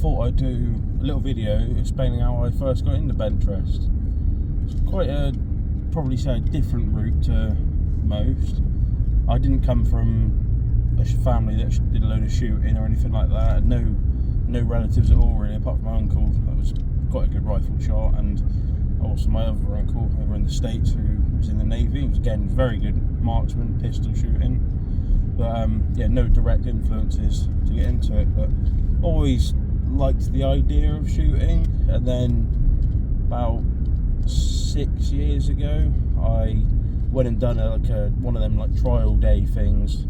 thought I'd do a little video explaining how I first got into benchrest. It's quite probably say a different route to most. I didn't come from a family that did a load of shooting or anything like that. No relatives at all really, apart from my uncle that was quite a good rifle shot, and also my other uncle over in the States who was in the Navy. He was again very good marksman, pistol shooting. But yeah, no direct influences to get into it, but always liked the idea of shooting. And then about 6 years ago, I went and done one of them like trial day things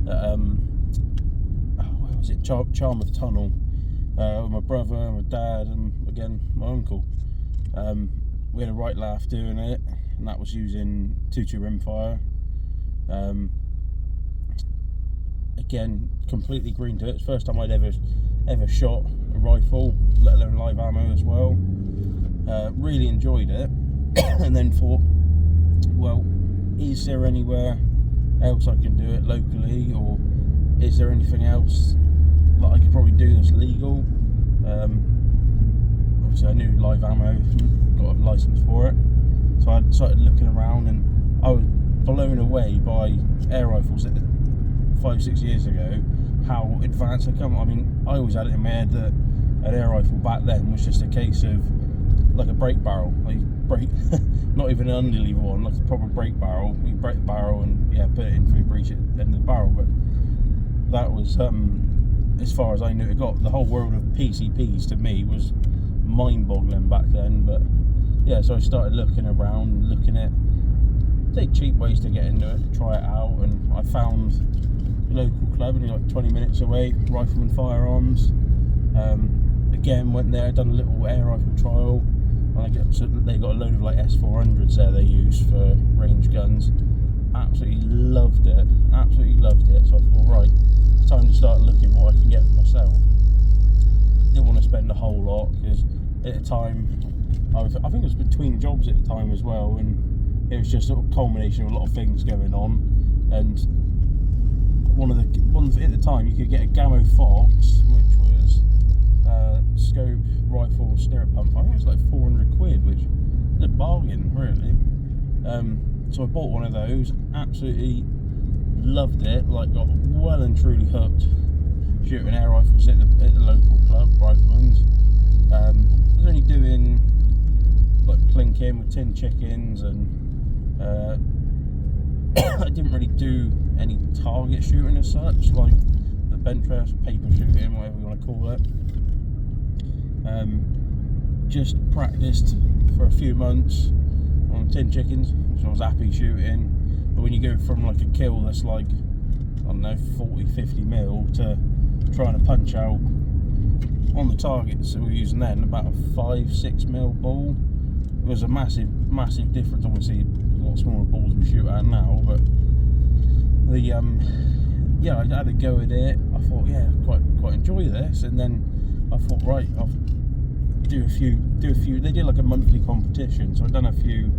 at where was it, Charmouth Tunnel, with my brother and my dad and again my uncle. We had a right laugh doing it, and that was using 2.2 rimfire. Again, completely green to it. It's the first time I'd ever shot a rifle, let alone live ammo as well. Really enjoyed it, and then thought, well, is there anywhere else I can do it locally, or is there anything else that I could probably do that's legal? Obviously I knew live ammo, got a license for it, so I started looking around, and I was blown away by air rifles at the 5-6 years ago, how advanced they come. I mean, I always had it in my head that an air rifle back then was just a case of like a brake barrel, like not even an underlever one, like a proper brake barrel. You break the barrel and yeah, put it in through breech at the end of the barrel. But that was as far as I knew it got. The whole world of PCPs to me was mind-boggling back then. But yeah, so I started looking around, looking at cheap ways to get into it, to try it out, and I found a local club only like 20 minutes away, Rifleman Firearms. Again, went there, done a little air rifle trial, and so they got a load of like S400s there they use for range guns. Absolutely loved it, so I thought, right, it's time to start looking what I can get for myself. Didn't want to spend a whole lot, because at the time I think it was between jobs at the time as well, and it was just a sort of culmination of a lot of things going on. And one of at the time you could get a Gammo Fox, which was scope, rifle, stirrup pump. I think it was like 400 quid, which is a bargain really. So I bought one of those, absolutely loved it, like got well and truly hooked shooting air rifles at the local club, Rifleman's. I was only doing like plinking with tin chickens, and I didn't really do any target shooting as such, like the benchrest, paper shooting, whatever you want to call it. Just practiced for a few months on tin chickens, which I was happy shooting. But when you go from like a kill that's like, I don't know, 40-50 mil to trying to punch out on the targets that we were using then about a 5-6 mil ball, it was a massive difference. Obviously a lot smaller balls we shoot at now, but the yeah, I had a go at it. I thought, yeah, quite enjoy this, and then I thought, right, I'll do a few. They did like a monthly competition, so I'd done a few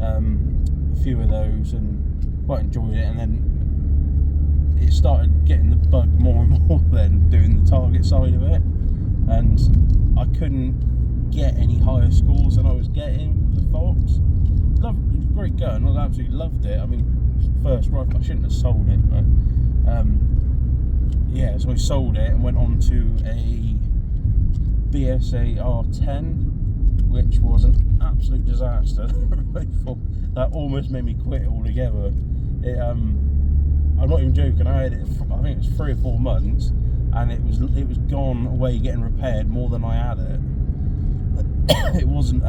of those and quite enjoyed it. And then it started getting the bug more and more then doing the target side of it, and I couldn't get any higher scores than I was getting with the Fox. It was a great gun, I absolutely loved it. I mean, first rifle, I shouldn't have sold it, but yeah, so I sold it and went on to a BSA R10, which was an absolute disaster rifle. That almost made me quit altogether. I'm not even joking, I had it for, I think it was 3 or 4 months, and it was gone away getting repaired more than I had it. It wasn't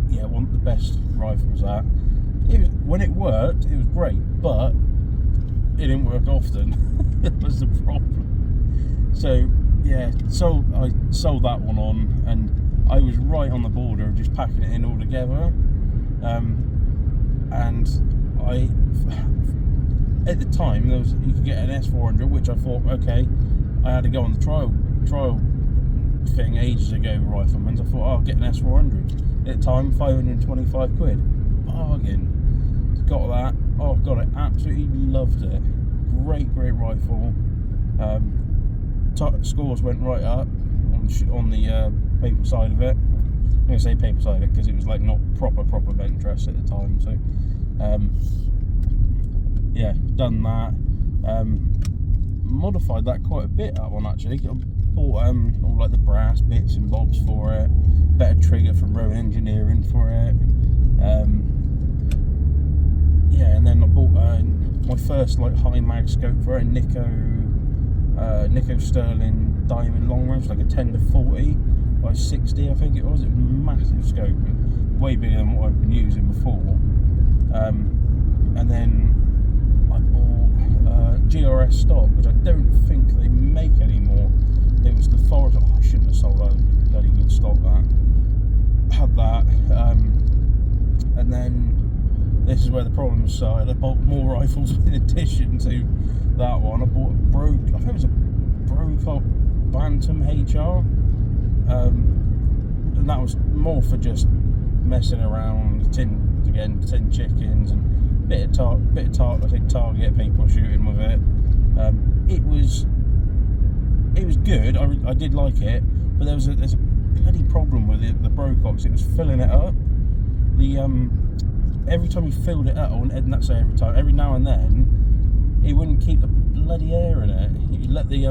yeah, one of the best rifles that. When it worked, it was great, but it didn't work often. That was the problem. So yeah, I sold that one on, and I was right on the border of just packing it in all together. And at the time you could get an S400, which I thought, okay, I had to go on the trial thing ages ago with Rifleman's. I thought, oh, I'll get an S400. At the time, 525 quid, bargain. Got that. Oh god, I absolutely loved it. Great rifle. scores went right up on the paper side of it. I'm going to say paper side of it because it was like not proper benchrest at the time. So yeah, done that. Modified that quite a bit, that one actually. I bought all like the brass bits and bobs for it, better trigger from Rowan Engineering for it. Yeah, and then I bought my first like high mag scope for it, Nico Sterling Diamond long range, like a 10 to 40 by 60, I think it was. It was a massive scope, way bigger than what I've been using before. And then I bought GRS stock, which I don't think they make anymore. It was the Forest. Oh, I shouldn't have sold that. Bloody good stock that. Had that, and then this is where the problems started. I bought more rifles in addition to that one. I bought I think it was a Brocock Bantam HR, and that was more for just messing around, tin chickens and bit of target people shooting with it. It was good. I did like it, but there's a bloody problem with the Brococks. It was filling it up. Every time you filled it up, I wouldn't not say every time, every now and then, it wouldn't keep the bloody air in it. You let the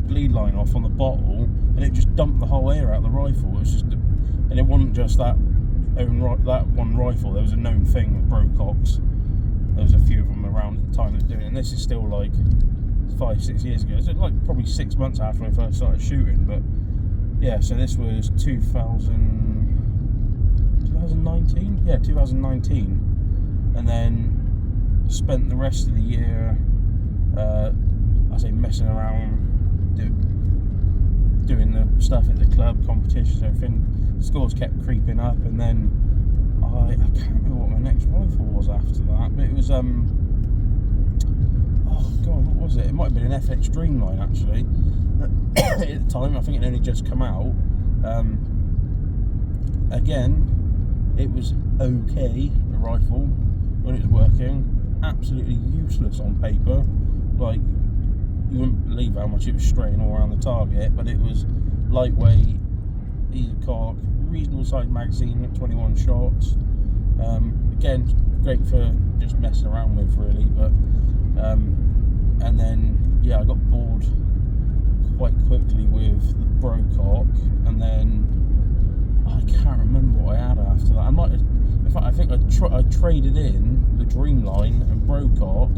bleed line off on the bottle, and it just dumped the whole air out of the rifle. It was just, and it wasn't just that one rifle. There was a known thing with Brococks. There was a few of them around at the time that were doing it, and this is still like 5-6 years ago. It's like probably 6 months after I first started shooting. But yeah, so this was 2019? Yeah, 2019. And then spent the rest of the year, I say messing around, doing the stuff at the club, competitions, everything. Scores kept creeping up, and then I can't remember what my next rifle was after that, but it was, oh god, what was it? It might have been an FX Dreamline actually. At the time, I think it only just come out. Again, it was okay, the rifle, when it was working. Absolutely useless on paper. Like, you wouldn't believe how much it was straying all around the target, but it was lightweight, easy cock, reasonable sized magazine at 21 shots. Again, great for just messing around with really, but and then yeah, I got bored quite quickly with the Brocock, and then I can't remember what I had after that. I might have, in fact, I think I traded in the Dreamline and Brocock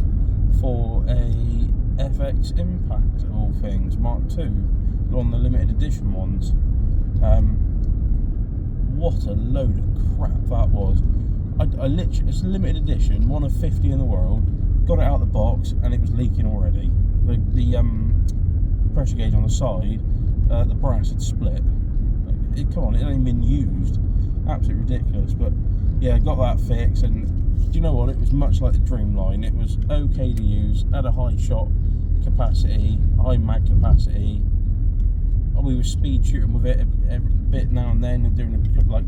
for a FX Impact of all things, Mark II, on the limited edition ones. What a load of crap that was. I literally, it's a limited edition, one of 50 in the world. Got it out of the box and it was leaking already. The pressure gauge on the side, the brass had split. Come on, it hadn't even been used. Absolutely ridiculous. But yeah, got that fixed, and do you know what? It was much like the Dreamline. It was okay to use, had a high shot capacity, high mag capacity. We were speed shooting with it every bit now and then, and doing a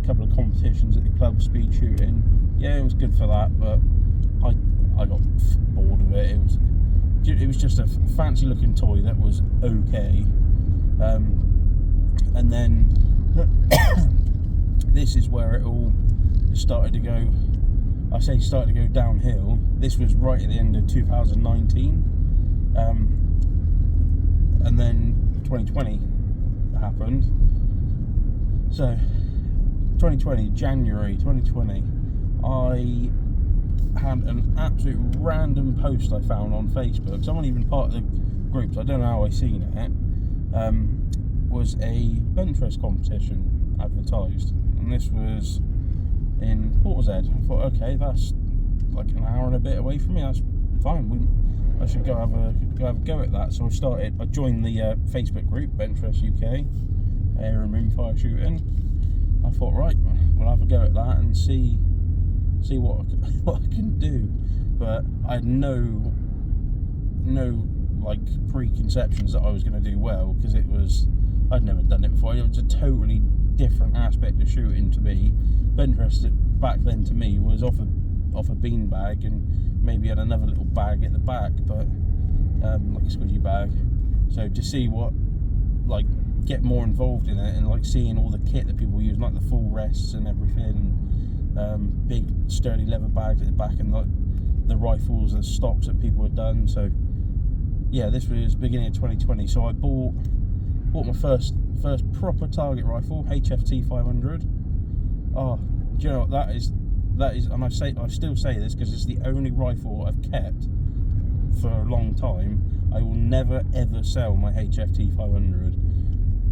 couple of competitions at the club, speed shooting. Yeah, it was good for that, but I got bored of it. It was just a fancy looking toy that was okay. And then this is where it all started to go. I say started to go downhill. This was right at the end of 2019, and then 2020 happened. So 2020, January 2020, I had an absolute random post I found on Facebook. Someone even part of the group, so I don't know how I seen it. Was a benchrest competition advertised, and this was in Portishead. I thought, okay, that's like an hour and a bit away from me. That's fine. I should go have a go at that. So I joined the Facebook group Benchrest UK, air and rimfire shooting. I thought, right, we'll have a go at that and see what I can do. But I had no like preconceptions that I was going to do well, because I'd never done it before. It was a totally different aspect of shooting to me. Benchrest back then to me was off a bean bag, and maybe had another little bag at the back, but like a squidgy bag. So to see what like get more involved in it, and like seeing all the kit that people use, like the full rests and everything, big sturdy leather bags at the back, and like the rifles and stocks that people had done. So yeah, this was beginning of 2020. So I bought my first proper target rifle, HFT 500. Oh, do you know what that is, and I still say this because it's the only rifle I've kept for a long time. I will never ever sell my HFT 500.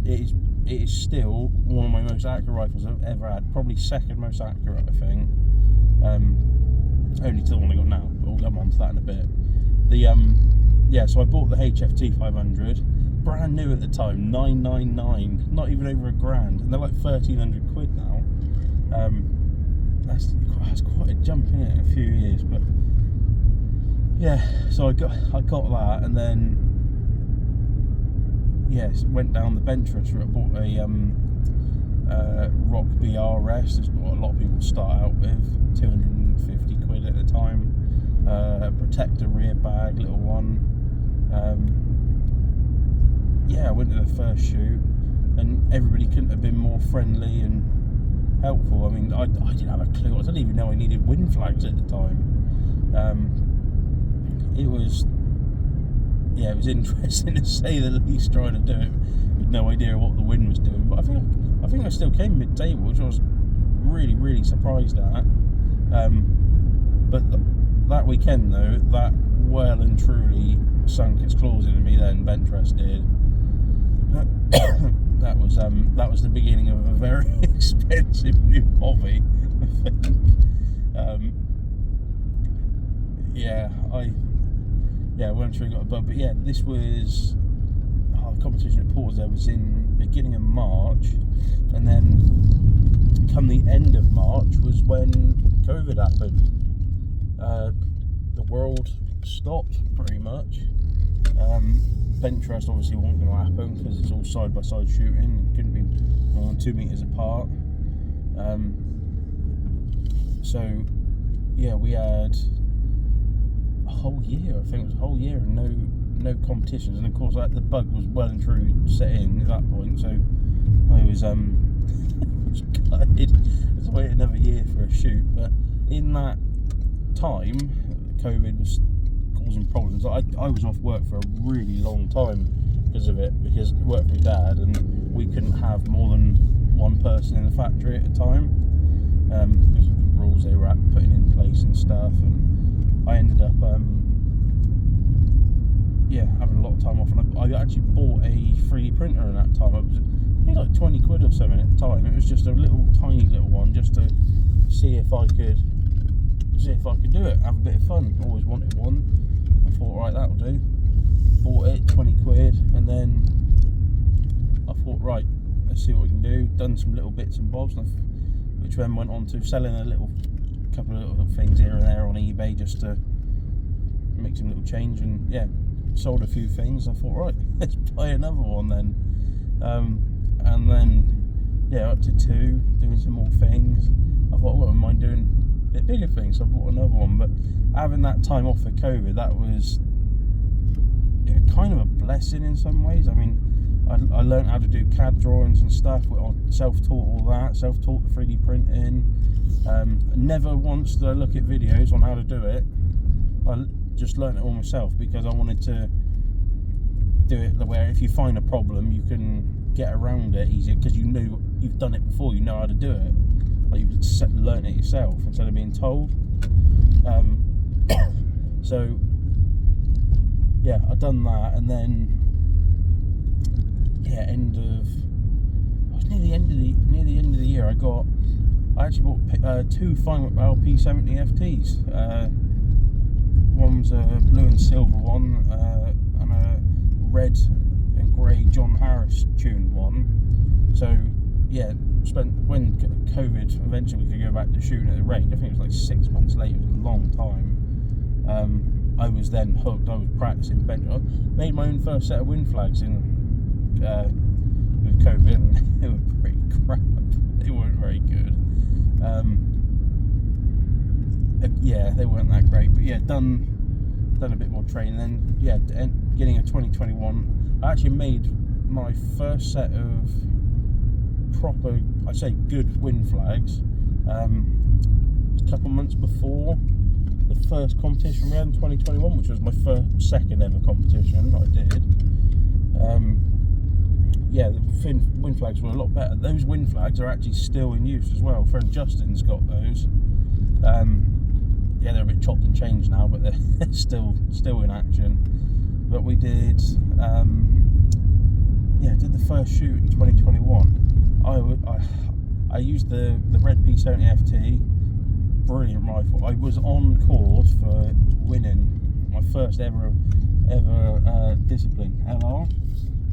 It is still one of my most accurate rifles I've ever had. Probably second most accurate, I think. Only to the one I got now, but we'll come on to that in a bit. Yeah, so I bought the HFT 500, brand new at the time, 999, not even over $1,000, and they're like 1,300 quid now. That's quite a jump in it in a few years, but yeah. So I got that, and then yes, went down the benchrest route. Bought a Rock BRS. That's what a lot of people start out with, 250 quid at the time. A protector rear bag, little one. Yeah, I went to the first shoot, and everybody couldn't have been more friendly and helpful. I mean, I didn't have a clue. I didn't even know I needed wind flags at the time. It was interesting to say the least, trying to do it with no idea what the wind was doing. But I think I still came mid-table, which I was really, really surprised at. But that weekend though, that well and truly sunk its claws into me. Then benchrest did. That was the beginning of a very expensive new hobby, I think. Well and truly got a bug. But yeah, this was the competition at Porters there was in beginning of March, and then come the end of March was when COVID happened. The world stopped pretty much. Benchrest obviously wasn't going to happen because it's all side by side shooting. It couldn't be more than 2 meters apart. So yeah, we had a whole year. I think it was a whole year and no competitions. And of course, the bug was well and truly set in at that point. So I was was gutted. I had to wait another year for a shoot. But in that time, COVID was causing problems. I was off work for a really long time because of it, because I worked for my dad and we couldn't have more than one person in the factory at a time because of the rules they were putting in place and stuff. And I ended up having a lot of time off, and I actually bought a 3D printer in that time. It was only like 20 quid or something at the time. It was just a tiny little one, just to see if I could do it, have a bit of fun. Always wanted one. I thought, right, that'll do. Bought it, 20 quid, and then I thought, right, let's see what we can do. Done some little bits and bobs, which then went on to selling a couple of little things here and there on eBay just to make some little change, and yeah, sold a few things. I thought, right, let's buy another one then. And then up to 2, doing some more things. I thought, I wouldn't mind doing a bit bigger things, so I bought another one. But having that time off for COVID, that was kind of a blessing in some ways. I mean, I learned how to do CAD drawings and stuff. I self-taught all that, self-taught the 3D printing. Never once did I look at videos on how to do it. I just learned it all myself because I wanted to do it the way, if you find a problem, you can get around it easier because you've done it before, you know how to do it. Like, you've learned it yourself instead of being told. So yeah, I've done that, and then near the end of the year, I actually bought 2 Final P70 FTs. One's a blue and silver one, and a red and grey John Harris tuned one. So yeah, when COVID eventually we could go back to shooting at the range, I think it was like 6 months later, it was a long time. I was then hooked. I was practicing bench. I made my own first set of wind flags with COVID, and they were pretty crap. They weren't very good. They weren't that great. But yeah, done a bit more training. Then beginning of 2021, I actually made my first set of proper, I'd say good wind flags, a couple months before the first competition we had in 2021, which was my second ever competition I did. Yeah, the wind flags were a lot better. Those wind flags are actually still in use as well. Friend Justin's got those. Yeah, they're a bit chopped and changed now, but they're still in action. But we did, did the first shoot in 2021. I used the red P70 FT, brilliant rifle. I was on course for winning my first ever discipline, LR,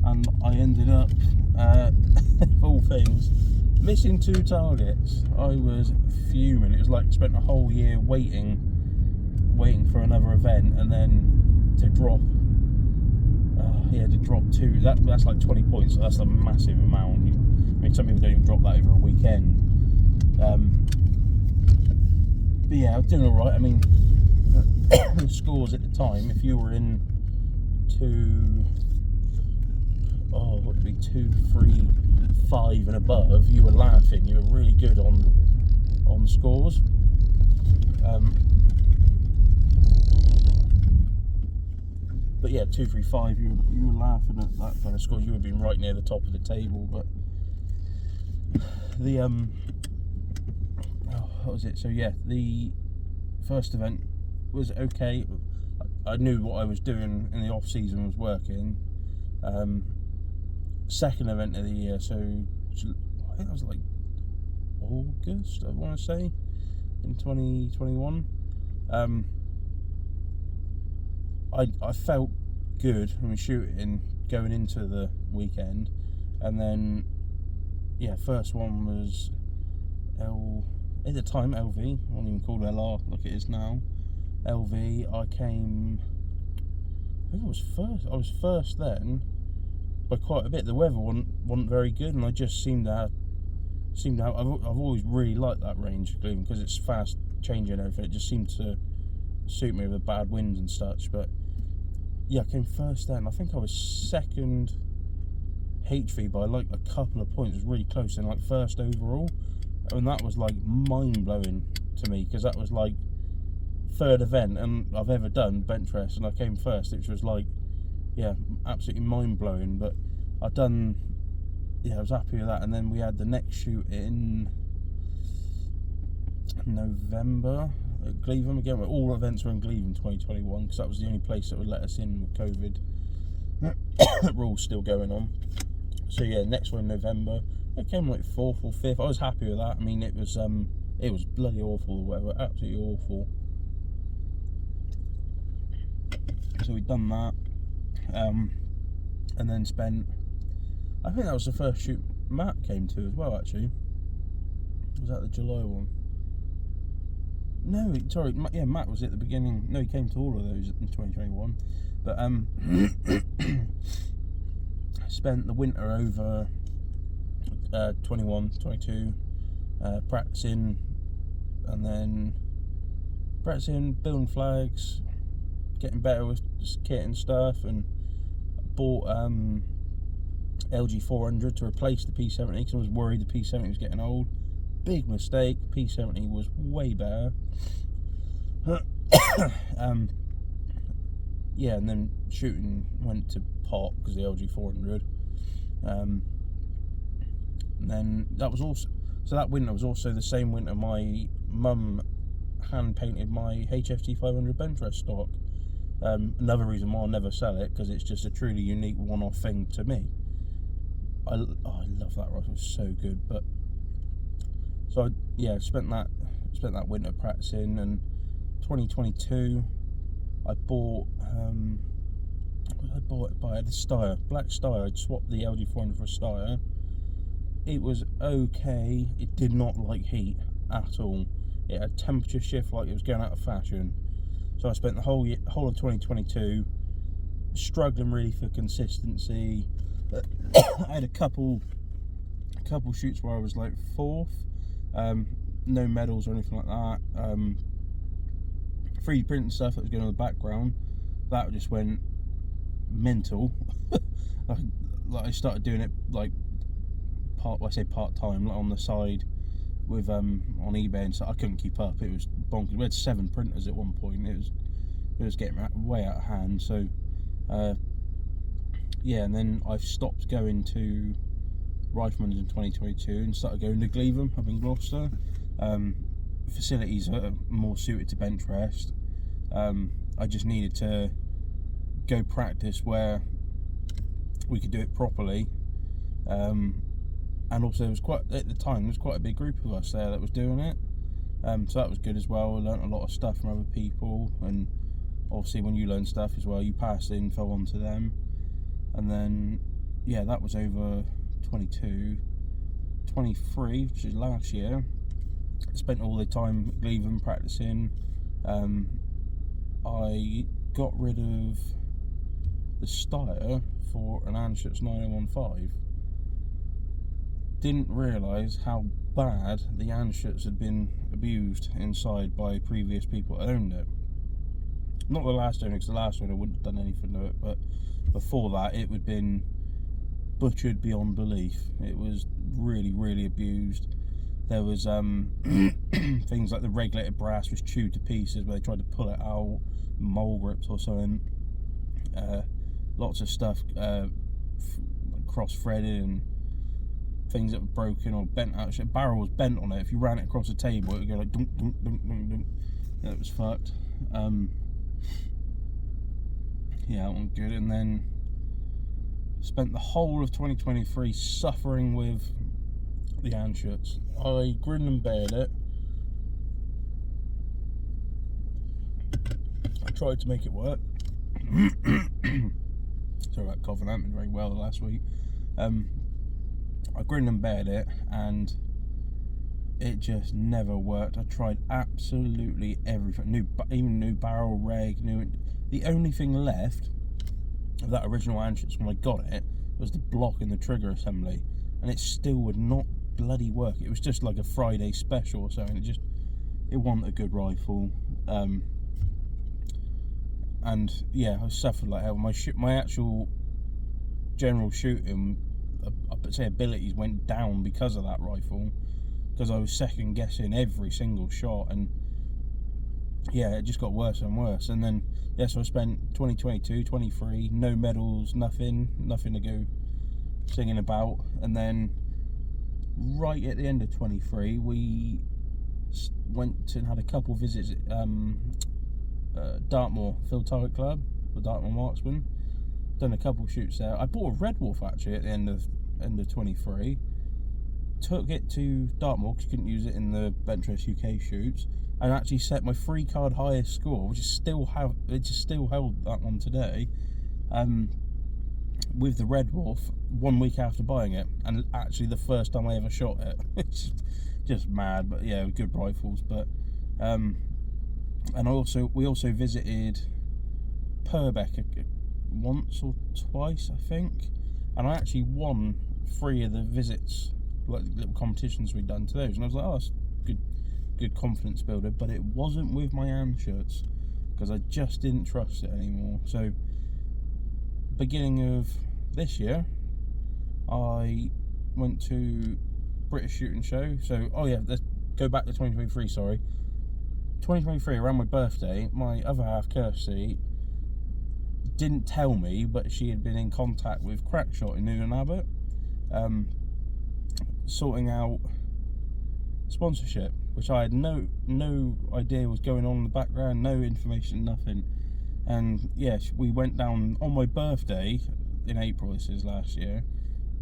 and I ended up, of all things, missing 2 targets. I was fuming. It was like spent a whole year waiting for another event, and then to drop. To drop 2. That's like 20 points. So that's a massive amount. I mean, some people don't even drop that over a weekend. But yeah, I was doing all right. I mean, the scores at the time, if you were in 2, 2, 3, 5 and above, you were laughing. You were really good on scores. But yeah, 2, 3, 5, you were laughing at that kind of score. You would have been right near the top of the table. But the what was it? So yeah, the first event was okay. I knew what I was doing in the off season was working. Second event of the year, so I think it was like August, I want to say, in 2021. I felt good when we were shooting going into the weekend, and then yeah, first one was at the time LV. I won't even call it LR like it is now. LV. I think I was first then by quite a bit. The weather wasn't very good, and I just seemed to have. I've always really liked that range of Cleveland because it's fast changing and everything. It just seemed to suit me with the bad winds and such. But yeah, I came first then. I think I was second HV by like a couple of points. It was really close, and like first overall, and that was like mind blowing to me because that was like third event and I've ever done benchrest, and I came first, which was like, yeah, absolutely mind blowing. But I was happy with that. And then we had the next shoot in November at Cleveland again. All events were in Cleveland 2021 because that was the only place that would let us in with COVID rules still going on. So yeah, next one in November. It came like 4th or 5th. I was happy with that. I mean, it was bloody awful the weather, absolutely awful. So we'd done that, and then spent. I think that was the first shoot Matt came to as well. Actually, was that the July one? No, sorry, yeah, Matt was at the beginning. No, he came to all of those in 2021. But spent the winter over 21, 22, practicing, and then practicing, building flags, getting better with kit and stuff, and bought LG 400 to replace the P70 because I was worried the P70 was getting old. Big mistake. P70 was way better. Yeah, and then shooting went to pot because the LG 400. And then that was also, so that winter was also the same winter my mum hand painted my HFT 500 benchrest stock. Another reason why I'll never sell it, because it's just a truly unique one-off thing to me. I love that rifle, it's so good. But so I spent that winter practicing, and 2022 I bought what did I buy? I had a Steyr, black Steyr. I'd swapped the LG 400 for a Steyr. It was okay. It did not like heat at all. It had temperature shift like it was going out of fashion. So I spent the whole of 2022 struggling really for consistency. I had a couple shoots where I was like 4th, no medals or anything like that. 3D printing stuff that was going on in the background, that just went mental. like I started doing it like part time, like on the side with on eBay, and so I couldn't keep up. It was bonkers. We had 7 printers at one point. It was getting way out of hand. So yeah, and then I've stopped going to Rifleman's in 2022 and started going to Gleavham up in Gloucester. Facilities are more suited to benchrest. I just needed to go practice where we could do it properly. And also there was at the time there was quite a big group of us there that was doing it. So that was good as well. I learnt a lot of stuff from other people, and obviously when you learn stuff as well, you pass the info on to them. And then yeah, that was over 22, 23, which is last year. I spent all the time at Gleavham practicing. I got rid of the starter for an Anschutz 9015. Didn't realise how bad the Anschutz had been abused inside by previous people that owned it. Not the last owner, because the last owner wouldn't have done anything to it, but before that it had been butchered beyond belief. It was really, really abused. There was things like the regulated brass was chewed to pieces where they tried to pull it out, mole grips or something. Lots of stuff cross-threaded, and things that were broken or bent out. The barrel was bent on it. If you ran it across the table, it would go like dunk, dunk, dunk, dunk, dunk. Yeah, it was fucked. Yeah, that wasn't good. And then spent the whole of 2023 suffering with the Anschutz. I grinned and bared it. I tried to make it work. Sorry about coughing, I haven't been very well the last week. I grinned and bared it, and it just never worked. I tried absolutely everything. Even new barrel reg. The only thing left of that original Anschutz when I got it was the block in the trigger assembly, and it still would not bloody work. It was just like a Friday special or something. It wasn't a good rifle. And yeah, I suffered like hell. My actual general shooting, I'd say abilities went down because of that rifle, because I was second guessing every single shot, and yeah, it just got worse and worse. And then yeah, so I spent 2022, 23, no medals, nothing to go singing about. And then right at the end of 23, we went and had a couple visits at Dartmoor Field Target Club, the Dartmoor Marksman. Done a couple shoots there. I bought a Red Wolf actually at the end of 23. Took it to Dartmoor because you couldn't use it in the benchrest UK shoots, and actually set my 3 card highest score, which is still held that one today. With the Red Wolf 1 week after buying it, and actually the first time I ever shot it. It's just mad, but yeah, good rifles. But and we also visited Purbeck once or twice, I think, and I actually won 3 of the visits, like little competitions we'd done to those, and I was like, oh, that's good confidence builder. But it wasn't with my Anschutz, because I just didn't trust it anymore. So beginning of this year, I went to British Shooting Show. So oh yeah, let's go back to 2023. Sorry, 2023 around my birthday, my other half Kirsty didn't tell me, but she had been in contact with Crackshot in Newton Abbot, sorting out sponsorship, which I had no idea was going on in the background, no information, nothing. And yes, we went down on my birthday in April, this is last year,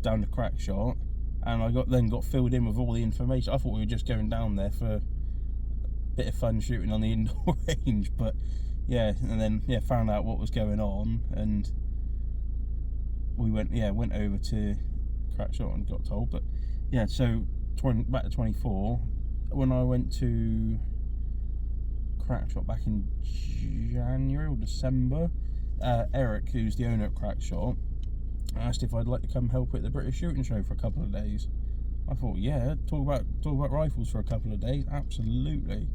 down to Crackshot, and I got filled in with all the information. I thought we were just going down there for a bit of fun shooting on the indoor range, but yeah, and then yeah, found out what was going on, and we went over to Crackshot and got told. But yeah, so back to 24, when I went to Crackshot back in January or December, Eric, who's the owner at Crackshot, asked if I'd like to come help at the British Shooting Show for a couple of days. I thought, yeah, talk about rifles for a couple of days, absolutely.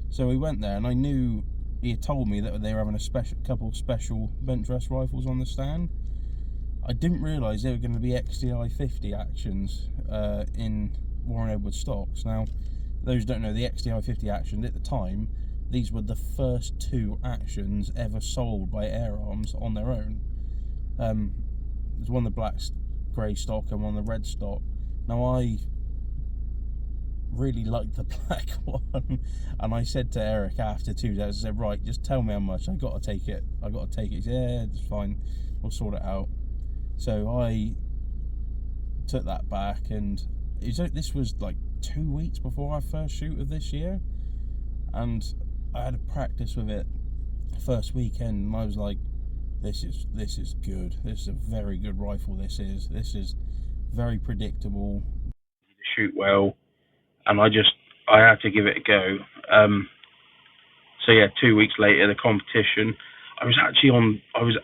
So we went there, and I knew he had told me that they were having a couple special benchrest rifles on the stand. I didn't realise there were going to be XDI 50 actions in Warren Edwards stocks. Now, those who don't know, the XDI 50 action at the time, these were the first 2 actions ever sold by Air Arms on their own. There's one of the black grey stock and one of the red stock. Now, I really liked the black one, and I said to Eric after 2 days, I said, right, just tell me how much. I got to take it. He said, yeah, it's fine, we'll sort it out. So I took that back, and this was like 2 weeks before our first shoot of this year, and I had a practice with it first weekend, and I was like, this is good. This is a very good rifle. This is very predictable. Shoot well, and I had to give it a go. So yeah, 2 weeks later, the competition, I was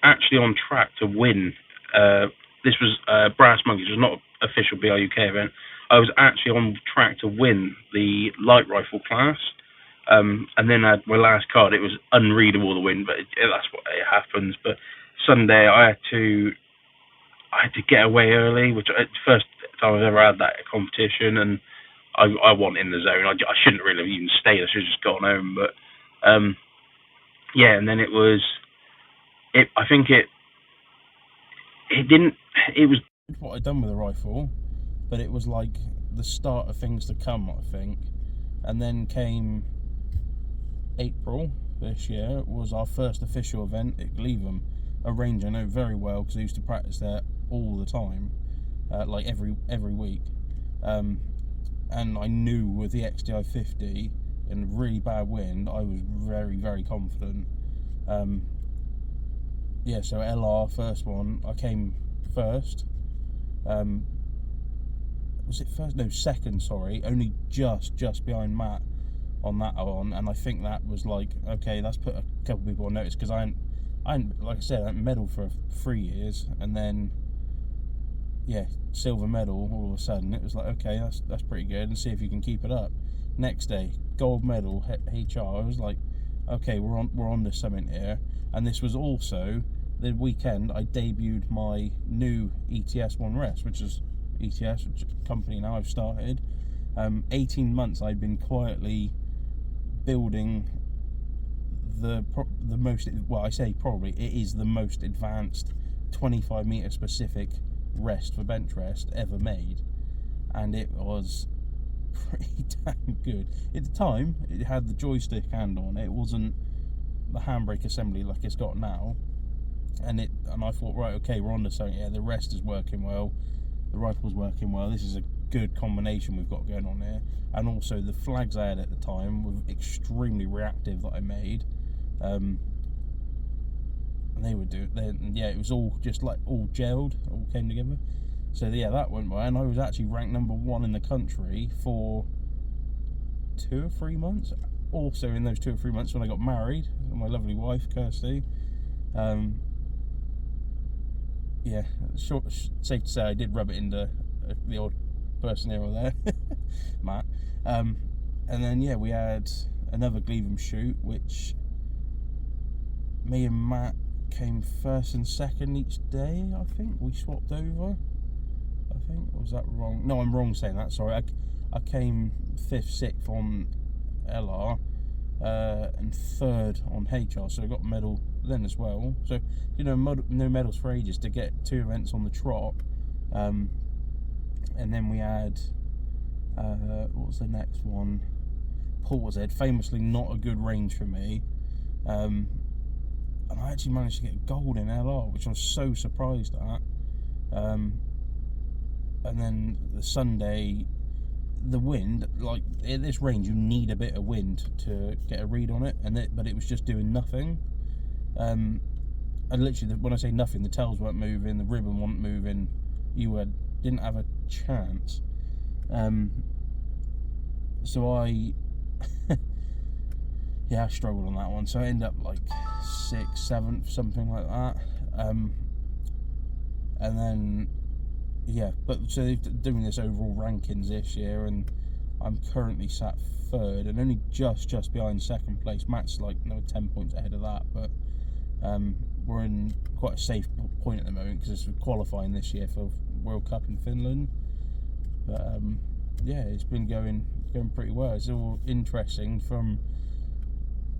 actually on track to win. This was Brass Monkeys. It was not an official BRUK event. I was actually on track to win the light rifle class. And then I had my last card. It was unreadable to win, but that's what it happens. But Sunday, I had to get away early, which the first time I've ever had that competition, and I wasn't in the zone. I shouldn't really have even stayed. I should have just gone home. But yeah, and then it was. I think it didn't. It was what I'd done with the rifle, but it was like the start of things to come, I think. And then came April this year, was our first official event at Gleetham, a range I know very well because I used to practice there all the time, like every week. And I knew with the XDI 50 in really bad wind, I was very, very confident. Yeah, so LR first one, I came first. Was it first? No, second, sorry. Only just behind Matt on that one, and I think that was like, okay, that's put a couple people on notice, because I like I said, I hadn't medalled for 3 years, and then yeah, silver medal all of a sudden. It was like, okay, that's pretty good, and see if you can keep it up. Next day, gold medal HR. I was like, okay, we're on to something here. And this was also the weekend I debuted my new ETS 1RES, which is ETS, which is a company now I've started. 18 months I'd been quietly building the most, well, I say probably, it is the most advanced 25 meter specific rest for bench rest ever made, and it was pretty damn good. At the time, it had the joystick hand on it. It wasn't the handbrake assembly like it's got now, and I thought, right, okay, we're on to something. Yeah, the rest is working well, the rifle's working well. This is a good combination we've got going on here. And also the flags I had at the time were extremely reactive that I made, and they would do it. Yeah, it was all just like all gelled, all came together. So yeah, that went well, and I was actually ranked #1 in the country for 2 or 3 months. Also in those 2 or 3 months when I got married, my lovely wife Kirsty. Yeah, safe to say I did rub it into the old person here or there, Matt. And then yeah, we had another Gleetham shoot, which me and Matt came first and second each day. I think we swapped over. I think, or was that wrong? No, I'm wrong saying that. Sorry, I came 5th, 6th on LR, and 3rd on HR. So I got a medal then as well. So no medals for ages to get 2 events on the trot. And then we had what was the next one? Portishead, famously not a good range for me. And I actually managed to get gold in LR, which I was so surprised at. And then the Sunday, the wind, like at this range you need a bit of wind to get a read on it, but it was just doing nothing. And literally, when I say nothing, the tails weren't moving, the ribbon wasn't moving, didn't have a chance. So I yeah, I struggled on that one, so I ended up like 6th, 7th, something like that. And then yeah, but so they're doing this overall rankings this year, and I'm currently sat 3rd and only just behind 2nd place. Matt's like 10 points ahead of that, but We're in quite a safe point at the moment because it's qualifying this year for World Cup in Finland. But yeah, it's been going pretty well. It's all interesting, from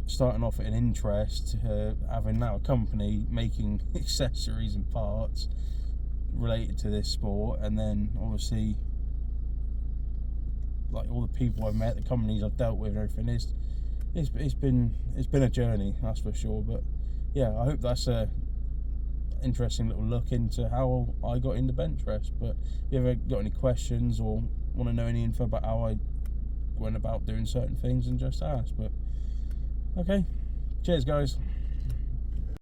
starting off at an interest to having now a company making accessories and parts related to this sport, and then obviously like all the people I've met, the companies I've dealt with, and everything. It's been a journey, that's for sure. But yeah, I hope that's a interesting little look into how I got into benchrest. But if you ever got any questions or want to know any info about how I went about doing certain things, and just ask. But okay, cheers guys.